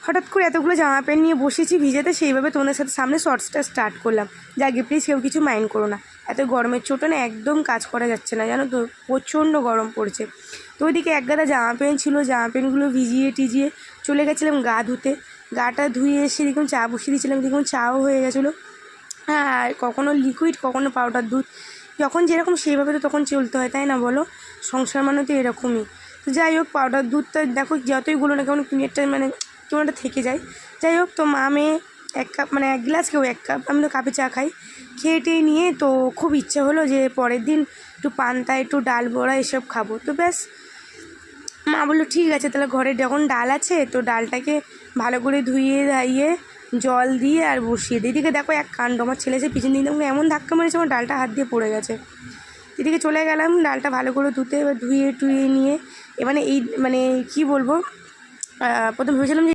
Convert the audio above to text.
হঠাৎ করে এতগুলো জামা প্যান্ট নিয়ে বসেছি ভিজেতে, সেইভাবে তোমাদের সাথে সামনে শর্টসটা স্টার্ট করলাম। যাকে প্লিজ কেউ কিছু মাইন্ড করো না, এত গরমের চোটে না একদম কাজ করা যাচ্ছে না, জানো তো প্রচণ্ড গরম পড়ছে। তো ওইদিকে এক গাদা জামা প্যান্ট ছিল, জামা প্যান্টগুলো ভিজিয়ে টিজিয়ে চলে গেছিলাম গা ধুতে। গাটা ধুয়ে এসে দেখুন চা বসিয়ে দিয়েছিলাম, দেখুন চাও হয়ে গেছিলো। আর কখনো লিকুইড কখনো পাউডার দুধ, যখন যেরকম সেইভাবে তো তখন চলতে হয়, তাই না বলো? সংসার মানে তো এরকমই। তো যাই হোক, পাউডার দুধটা দেখো যতই গুলো না কেমন পিরিয়ডটা মানে কেমন একটা থেকে যায়। যাই হোক, তো মা মেয়ে এক কাপ মানে এক গ্লাস, কেউ এক কাপ, আমি তো কাপে চা খাই। খেয়ে টেয়ে নিয়ে তো খুব ইচ্ছে হলো যে পরের দিন একটু পান্তা একটু ডাল বড়া এসব খাবো। তো ব্যাস মা বললো ঠিক আছে, তাহলে ঘরে যখন ডাল আছে তো ডালটাকে ভালো করে ধুয়ে ধাইয়ে জল দিয়ে আর বসিয়ে দিই। এদিকে দেখো এক কাণ্ড, আমার ছেলে এসে পিছন দিন আমাকে এমন ধাক্কা মেরেছে, আমার ডালটা হাত দিয়ে পড়ে গেছে। এদিকে চলে গেলাম ডালটা ভালো করে ধুতে, এবার ধুয়ে টুয়ে নিয়ে এবারে এই মানে কী বলবো, প্রথম ভেবেছিলাম যে